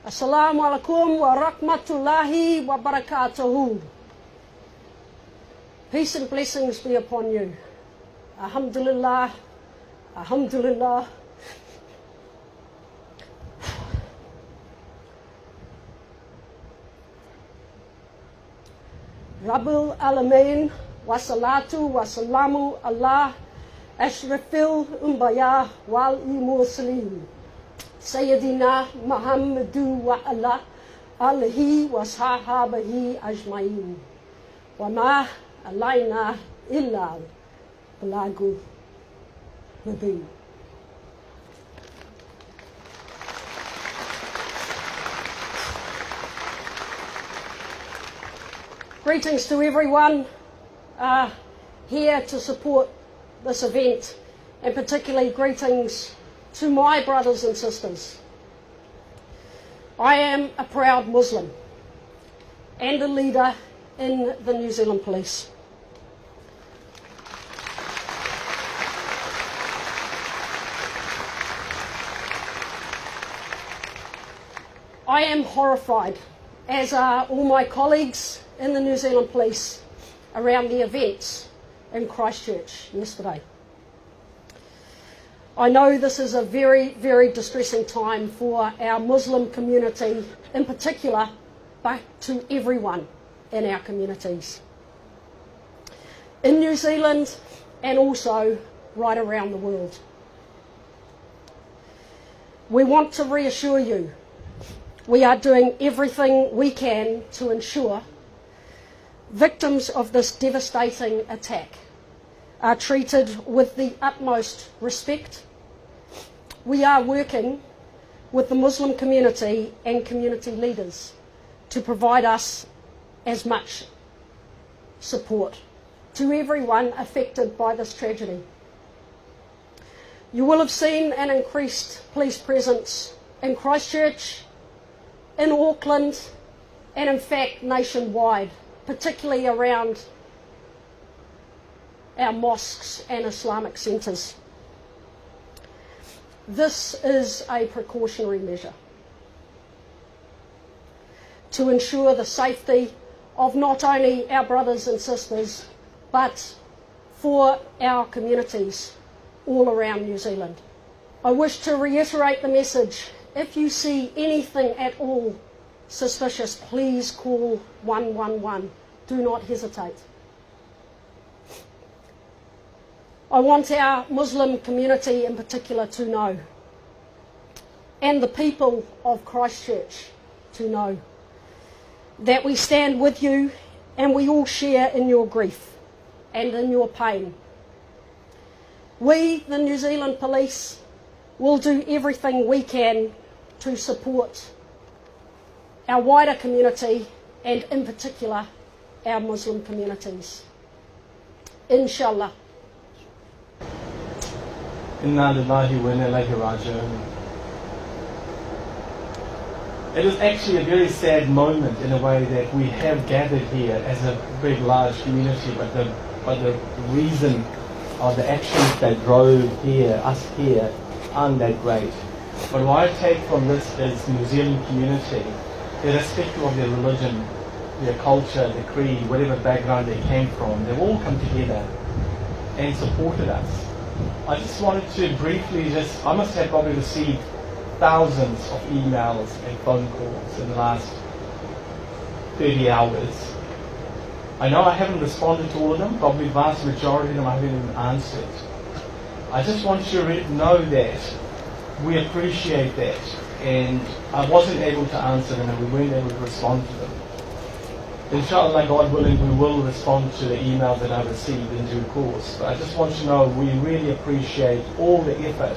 Assalamu alaikum wa rahmatullahi wa barakatuhu. Peace and blessings be upon you. Alhamdulillah, alhamdulillah. Rabbul Alameen, wa salatu wa salamu Allah, ashrafil umbaya wal muslim. Sayyidina Muhammadu wa ala alihi wa sahabahi ajma'in. Wa ma alayna illa balagul mubin. Greetings to everyone here to support this event, and particularly greetings to my brothers and sisters. I am a proud Muslim and a leader in the New Zealand Police. I am horrified, as are all my colleagues in the New Zealand Police, around the events in Christchurch yesterday. I know this is a very, very distressing time for our Muslim community in particular, but to everyone in our communities, in New Zealand and also right around the world. We want to reassure you we are doing everything we can to ensure victims of this devastating attack are treated with the utmost respect. We are working with the Muslim community and community leaders to provide us as much support to everyone affected by this tragedy. You will have seen an increased police presence in Christchurch, in Auckland, and in fact nationwide, particularly around our mosques and Islamic centres. This is a precautionary measure to ensure the safety of not only our brothers and sisters, but for our communities all around New Zealand. I wish to reiterate the message: if you see anything at all suspicious, please call 111. Do not hesitate. I want our Muslim community in particular to know, and the people of Christchurch to know, that we stand with you and we all share in your grief and in your pain. We, the New Zealand Police, will do everything we can to support our wider community and in particular our Muslim communities. Inshallah. Inna lillahi wa inna ilayhi raji'un. It is actually a very sad moment in a way that we have gathered here as a big, large community, but the reason or the actions that drove us here aren't that great. But what I take from this is New Zealand community, irrespective of their religion, their culture, their creed, whatever background they came from, they've all come together and supported us. I just wanted to briefly I must have probably received thousands of emails and phone calls in the last 30 hours. I know I haven't responded to all of them, probably the vast majority of them I haven't even answered. I just want you to know that we appreciate that, and I wasn't able to answer them and we weren't able to respond to them. Inshallah, God willing, we will respond to the email that I received in due course. But I just want you to know we really appreciate all the effort,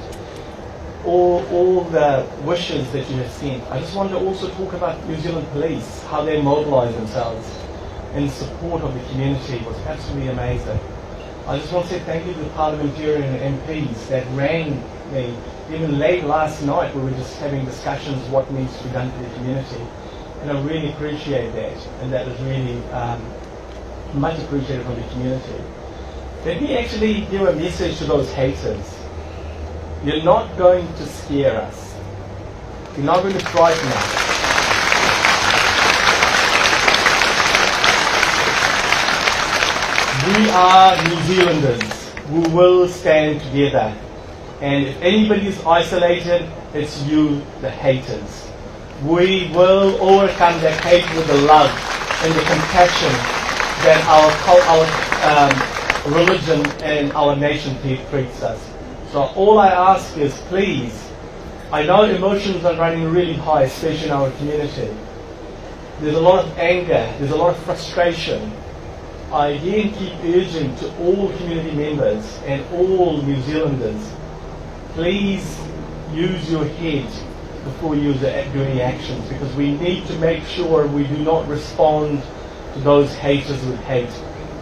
all the wishes that you have sent. I just wanted to also talk about New Zealand Police, how they mobilise themselves in support of the community was absolutely amazing. I just want to say thank you to the parliamentarian and MPs that rang me even late last night. We were just having discussions what needs to be done for the community. And I really appreciate that, and that is really much appreciated from the community. Let me actually give a message to those haters. You're not going to scare us. You're not going to frighten us. We are New Zealanders who will stand together. And if anybody is isolated, it's you, the haters. We will overcome that hate with the love and the compassion that our religion and our nation treats us. So all I ask is, please, I know emotions are running really high, especially in our community. There's a lot of anger, there's a lot of frustration. I again keep urging to all community members and all New Zealanders, please use your head before you do any actions, because we need to make sure we do not respond to those haters with hate.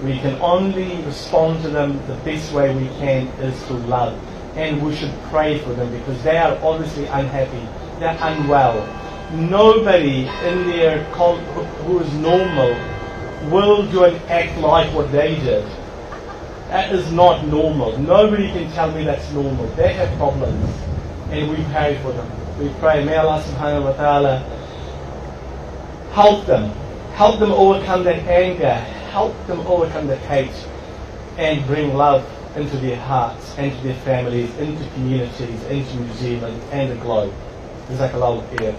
We can only respond to them the best way we can is through love. And we should pray for them because they are obviously unhappy, they're unwell. Nobody in there who is normal will do an act like what they did. That is not normal. Nobody can tell me that's normal. They have problems and we pray for them. We pray, may Allah subhanahu wa ta'ala help them overcome that anger, help them overcome that hate, and bring love into their hearts, into their families, into communities, into New Zealand and the globe. Jazakallahu khair.